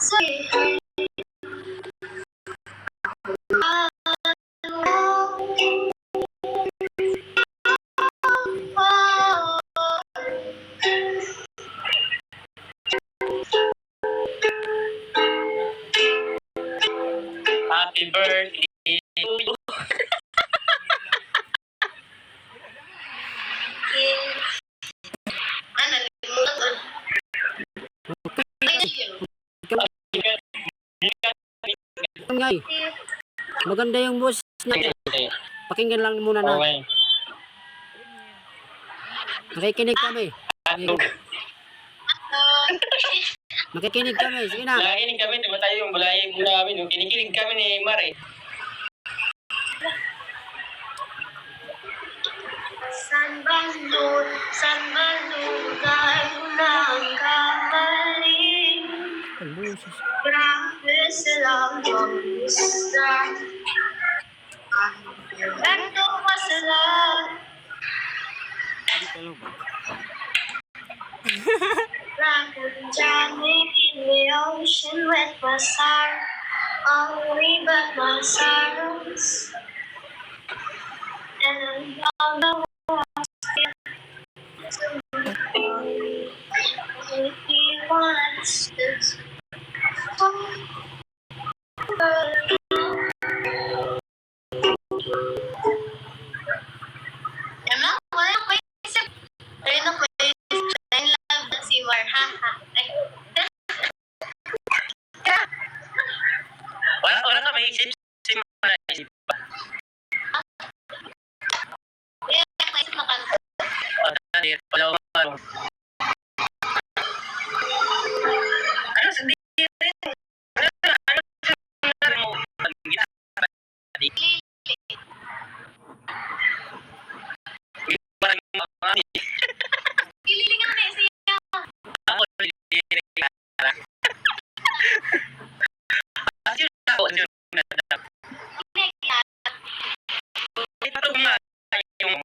Happy birthday to you. Maganda yung boss natin. Pakinggan lang muna na. Okay. Nakikinig kami. Makikinig kami. Sige na. Nakikinig kami. Diba tayo yung bulaye muna kami. Kinikinig kami ni Mare. San balon tayo nagkamali. Grabe silang mag-isa. Ito pa sila. Rakot jamming in the ocean with my sorrow. Only but my sorrows. And all the if he wants this. Emma, wala ko isip. Ayun ako isip. I love that si War. Haha. Wala ka may isip. Isip pa. Kaya ako isip makanta. Wala ko ano. Ano sa di rin? Ano mo? Parang mga Kililing ang Messi. ako ito nga yung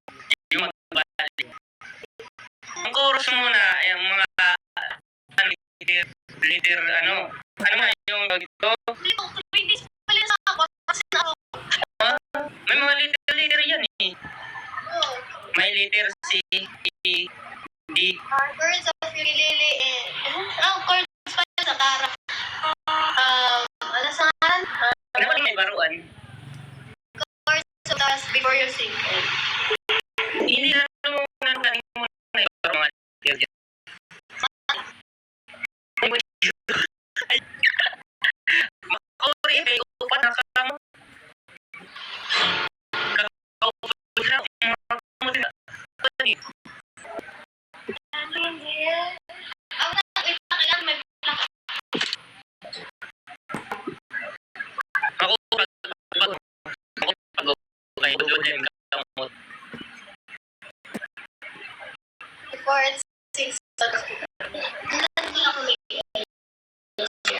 magbalik. Ang chorus muna, yung mga leader, ano nga yung ito? May mga leader yan eh. May leader C, E, D. Birds of Lily chords pa yun sa para. Ano sa ngalan? Ano ba may baruan? Chords of us before you sing. Hindi lang muna yung mga leader dyan. Makori, kayo pa nakakamo. Kakaupo lang. Ang nakakailangan may Ako kayo din kamot. chords sing.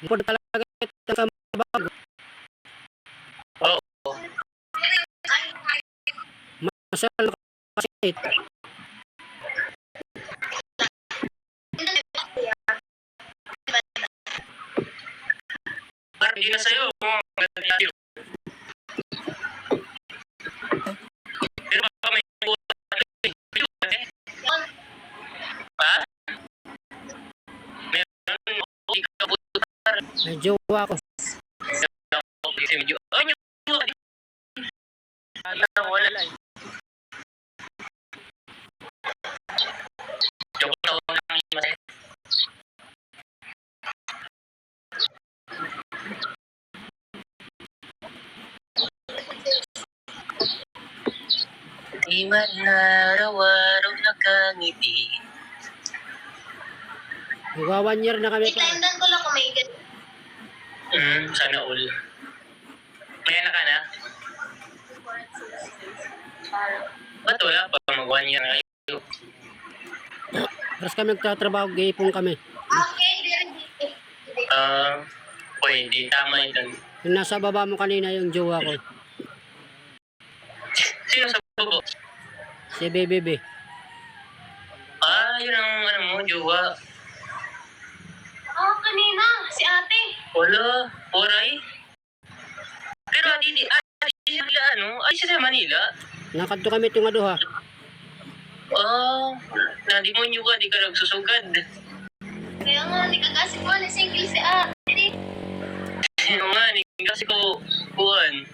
Pwede talaga ito sa bago. Oo. Masal kasi. Parang hindi na sa'yo. Pero baka may ha? Meron ikaw butar. May jowa ko. Wala. Joke na ako ng masaya. Di man na araw-araw nakangiti. Magwa 1 year na kami pa. Itandan ko lang kung may ganun. Sana all. May anak ka na? Ba't wala pa? Mag 1 year na kayo. Tapos kami nagtatrabaho, gayipon kami. Okay, hindi. Pwede. Tama yun. Yung nasa baba mo kanina yung jowa ko. Sino sa bubo? Si BBB. Yun ang ano mo, jowa. Oh, kanina, si ate. Wala, oray. Pero adi sila adi sila sa Manila. Nakadto kami ito nga duha. Oh, di mo nyo ka, di ka nagsusugad. Kaya nga, ni kagasig mo, ni single si Ate. Sino nga, kasi ko, kuhan.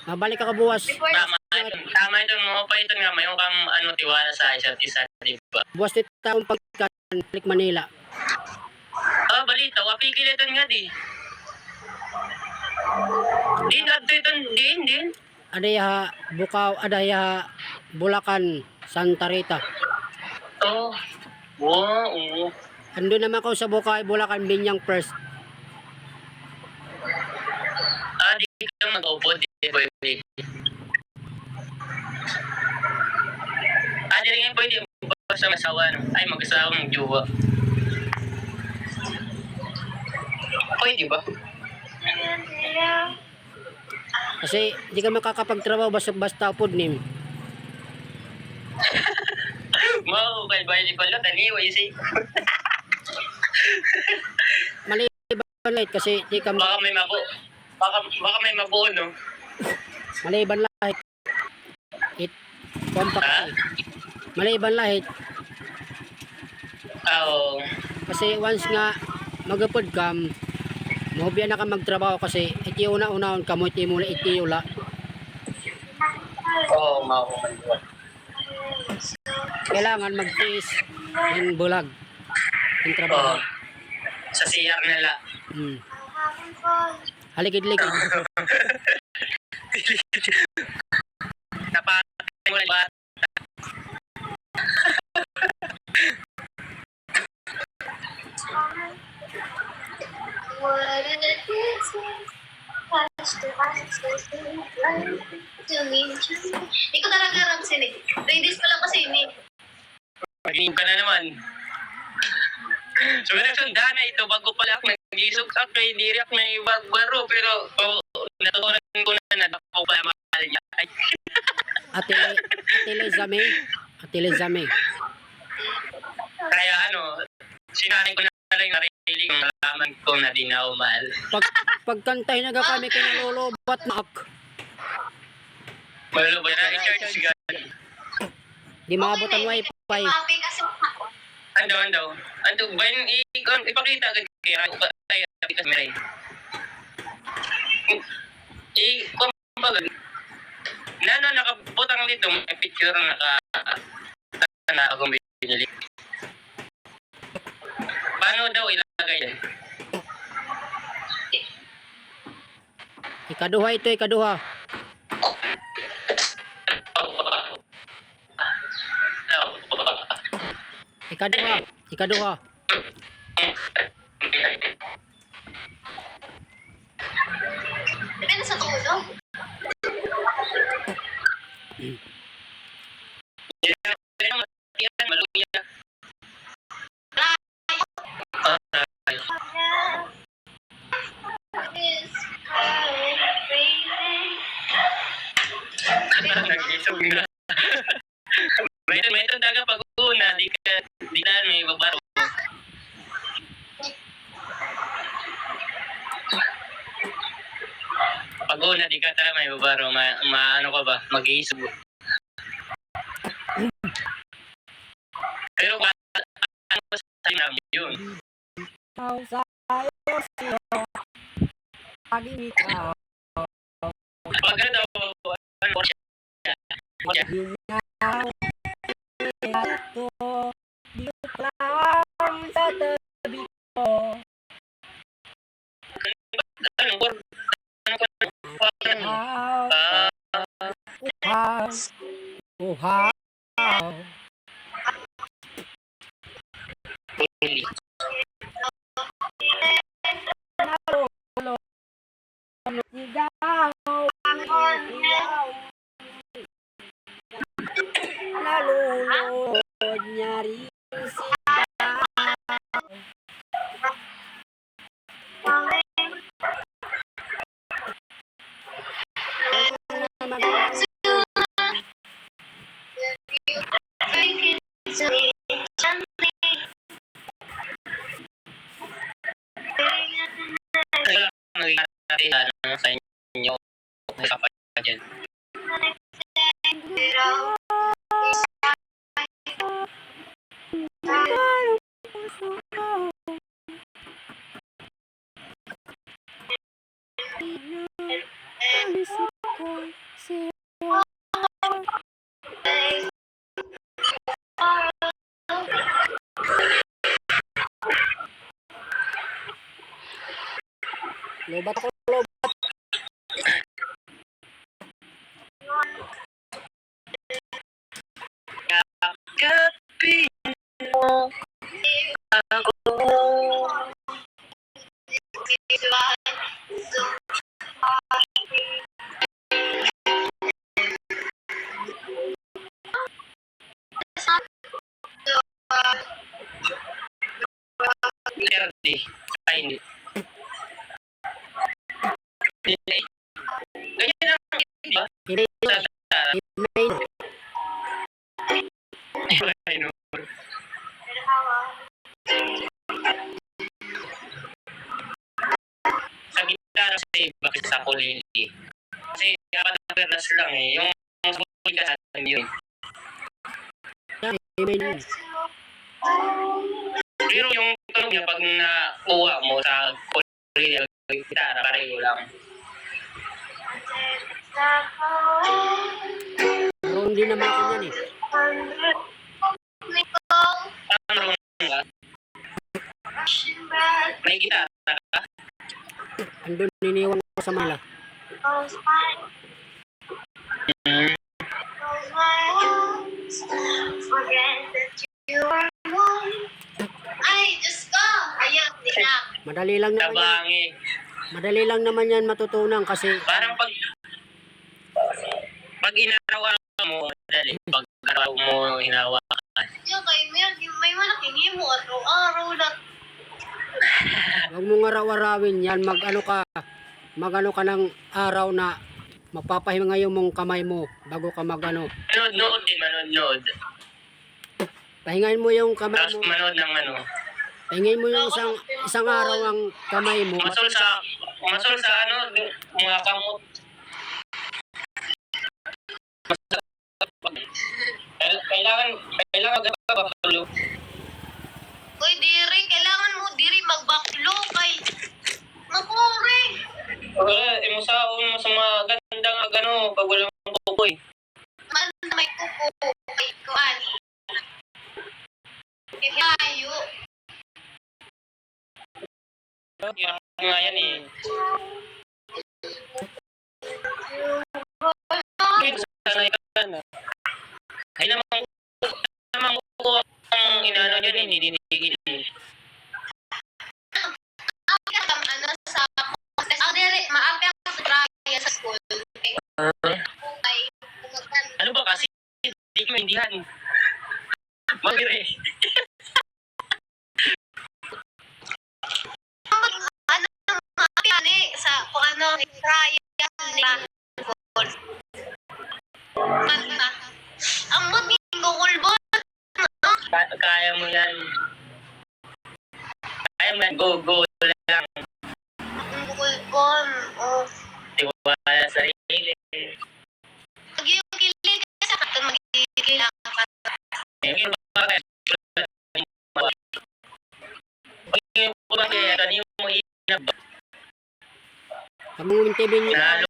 Mabalik ka buwas. Before, Tama ito, mga pa ito nga, may tiwala sa isa't isa, di ba? Buwas ti taong pagkalik Manila. Ah, balita, wapikilitan nga di. Din, adto ito, din. Adaya Bukaw, adaya Bulacan, Santa Rita. Oh, wow, oo. Ando naman ko sa Bukay, Bulacan, Binyang first. Di ka mag-upo, di ba? Di rin pwede basta masawa, no? Ay, mag-asawa, mag-jowa. Pwede ba? Kasi di ka makakapagtrabaho basta upod nim. Mau, kay bayan ko lang, taniwa, isi. Maliban light kasi di ka Baka may mabuo, no? maliban lahit. It compact. Maliban lahit Oo. kasi once nga magupod kam mohobya na ka magtrabaho kasi iti una-unahon ka mo iti mula iti ula. Oo, mau. Kailangan magtiis ng bulag ng trabaho. Oo. Sa CR nila. Haligid-ligid. Napatay mo lang ba? what it is, touch the eyes, to me. Hindi ko talaga alam sinig. 3 days pa lang kasi ini. Maging ka na naman. So, nagsundan na ito bago pala ako nag-isog ako kay Diriak na ibarbaro pero natutunan ko na ako pala mahal niya. Ay, Atile Zame. kaya sinabi ko na rin narili kung malaman ko na di na ako mahal. Pagkantay na kami kinalulubat maak. Malo ba na i-charge ka? Di maabot ang wifi. Happy kasi ako. Ando. Ba yung ipakita agad kaya ay kasi meron. Kumbaga, nakabutang dito, may picture na akong binili. Paano daw ilagay yan? Ikaduha ito, ikaduha. Ikaduha. Depende sa tulog. Maluya. Nag-isog na. May daga pag-una, di na may babaro. Pag-una, di ka talaga may babaro. Ano ka ba? Mag-iisog. Pero ano ba sa namin yun? Pag daw, ano siya? Nalulod nyari pati sa inyo. Sa pa dyan. Pero, Lobat ako, lobat. Kapin mo ako. Verde. Ay, hindi. Ganyan ang iba. Hinay, hinay. Ay, no. Sa gitara sa iba kasi sa kulili. Kasi apat na perlas lang eh. Yung sa kulili ka sa atin yun. Yan, hinay yun. Pero yung tunog niya pag nakuha mo sa kulili, gitara, pareho lang. Pero hindi naman ako yan eh. Parang ka? May gitara ka? Andun, niniwan ko sa mala. Ay, Diyos ko! Ayun, di na. Madali lang naman yan. Tabangi. Madali lang naman yan matutunan kasi Parang pag inaraw-araw mo, dali. Pag araw mo, hinawakan. Yung kayo, may malaking himo at araw na. huwag mong araw-arawin yan. Mag-ano ka ng araw na mapapahinga yung mong kamay mo bago ka mag-ano. Manood din, manood. Pahingain mo yung kamay Tapos mo. manood ng ano. Pahingain mo yung isang araw ang kamay mo. Masol sa ano, mga kamot. Kailangan magpapatulo. Uy, diri, kailangan mo diri magbaklo kay mapuri. Wala, imusaon mo sa mga gandang agano pag walang kukoy. Man may kuko kay kuan. Kayo. Yung nga yan eh. Sanay ka na. Ay namang kuko ang inano nyo rin, idinigil eh. Ano sa ang diri, maapi ang traya sa school. Okay. Ano ba kasi? Hindi ko maindihan. Magire. Ano maapi ani sa kung ano traya nila. Ang muting gulbon. Kaya mo yan. Kaya mo yan. Go lang. Ang gulbon. Oh. Tiwala sa sarili. Pag yung kilid ka sa kato, magkikilang ka. Yung bakit? Pag yung bakit, ano yung mo inab? Kamungin TV nyo. Nalo.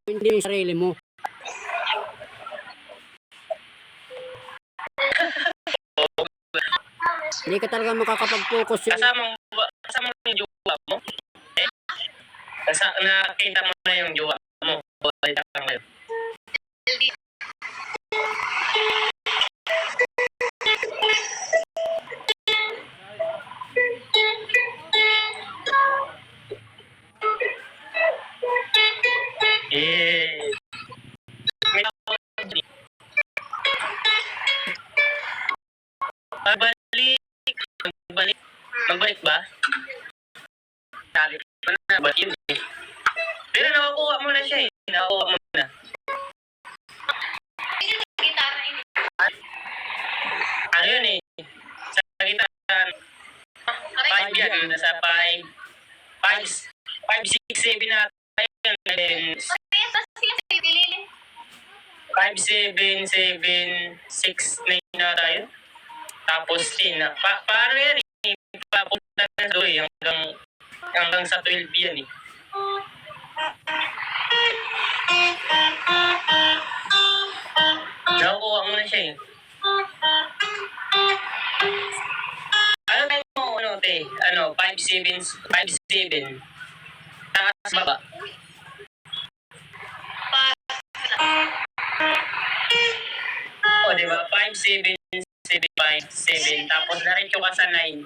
Hindi yung sarili mo. Hindi ka talaga makakapag-focus yun. Kasama mo yung jowa mo? Eh? Nakita mo na yung jowa mo? O ito lang kayo? Eh. May tawag din. Magbalik ba? Sabi ko na ba yun eh. Pero nakukuha mo na siya eh. Nakukuha mo na. Ano yun eh? Sa gitara. 5 yan. Nasa 5. 5, 6, 7 na tayo. Then, Parehas na sila sa pilili. 5, 7, 7, 6, 9 na tayo. Tapos 10 na. Paano yan eh? Papunta na doon eh. Hanggang sa 12 yan eh. Nakukuha mo na siya eh. Ano tayo mo, ano, te? Ano, 5, 7, 5, 7. Taas baba. O, diba? 5, 7, 7, 5, 7. Tapos narin ka sa 9.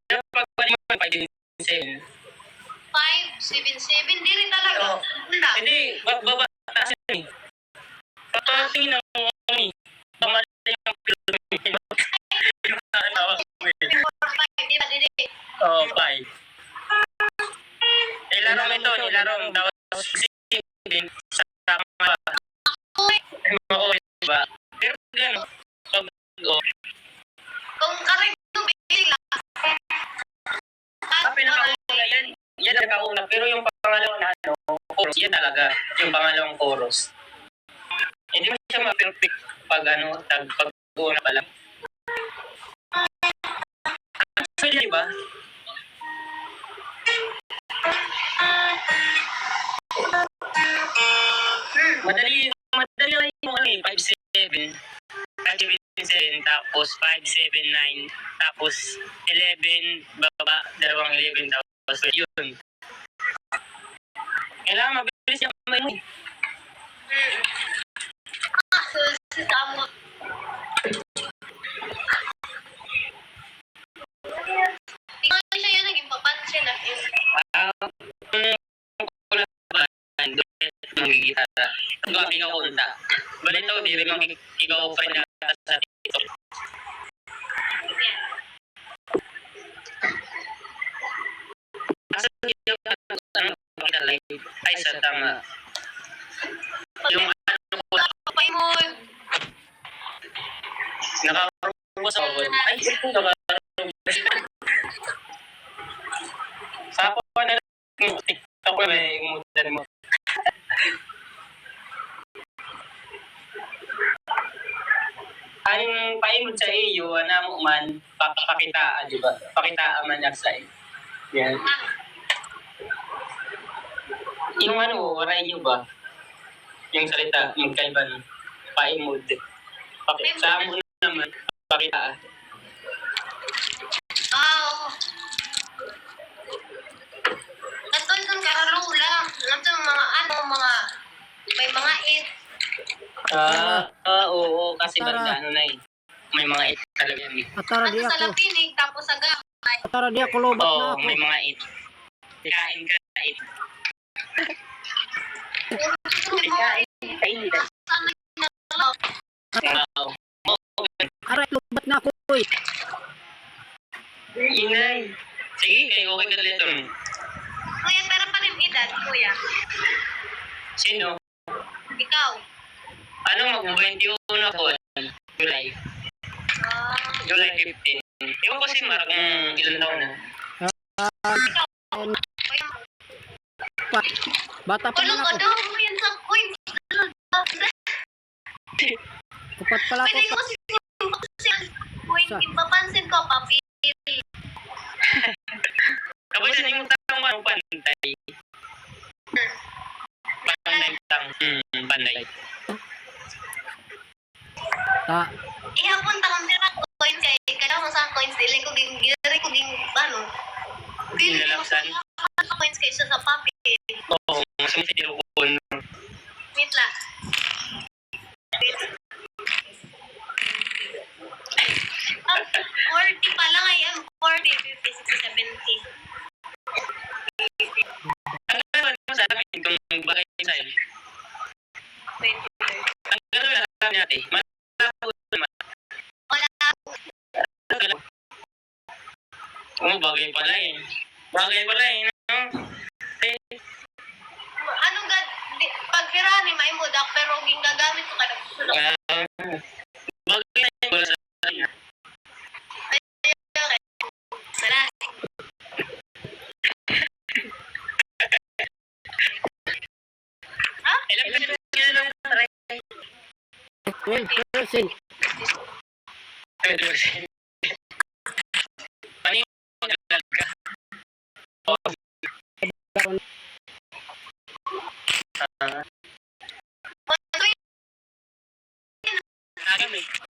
Pero pag 5, 7. 5, 7, 7. Di rin talaga. Oo. Handa. Hindi, baba, taas yun eh. Pagkating ng mga pamali yung pilot. Di ba, Dede? Oo, 5. Nilarong ito, nilarong. Tapos 6 sa mga diba? Pero gano'n, pag Kung karay mo, biling lang. pinakauna yan, yan ang pinakauna. Pero yung pangalawang na ano, chorus, yan talaga. Yung pangalawang chorus. Hindi mo siya ma-perfect pag ano, pag una pa lang. So, diba? Madali lang yung ano eh, 5, 7. 5, 7, tapos 5, 7, 9, tapos 11, baba, dalawang 11, tapos yun. Kailangan mabilis yung kamay mo. Tama. Ikaw siya yun, naging papansin na. Wala ba? Magigitara. Ito kami ka kunta. Balito, di rin ikaw friend na sa TikTok. Asa dito ang pakita live? Ay, sa tama. Yung ano ko, Kapay mo. nakakarumos ako. Ay, ito nakakarumos. Sa ako na lang, TikTok ko may umudan mo. Ang paimod sa iyo, na mo man, pakitaan, di ba? Pakitaan man niya sa iyo. Yan. Yung ano, waray niyo ba? Yung salita, magkaiba ng paimod. Sa mo naman, pakitaan. Oo. Ito yung karalula. Ito yung mga, may mga it. Oo, kasi Tara. ano na eh. May mga it talaga yan eh. Atara di Ito sa ako. lapinig, tapos sa gamay. Atara di ako lobat na Oo, ako. may mga it. Kain ka na it. Kain ka. Oo. Aray, lobat na ako eh. Inay. Sige, kayo okay ka dito. Kuya, pero pa rin edad, kuya. Sino? Ikaw. Ano mag-21 ako? July. July 15. Ewan ko si Mark kung ilan taon na. Bata pa Kulong lang ko ako. daw, kuya, sa coins. Kupat pala ako. Pwede mo si coins, ipapansin ko, papil. Kapag sa yung tanong ano, pantay. Pantay tang. Pantay. Ta, Ihapon takang sira coins kay kada mo sa coins dili ko giri ko ging ano. Dili ko Nilalaksan. sa coins kay sa papel. Oo, sumisiro ko. Wait lang. Ah, 40 pa lang ay 40, 50, 60, 70. Ang gano'n sa amin kung bagay sa'yo. 20. Ang gano'n lang sa amin natin. Malabo naman. Wala. Oo, bagay pala eh. Bagay pala eh. No? Anong pag pirani may mo dak pero ginagamit ko kada sulok. Bagay na yun sa akin. Wala. Ilang percent ka na lang, Ray? 12%. 12%. Paano yung mag-vlog ka?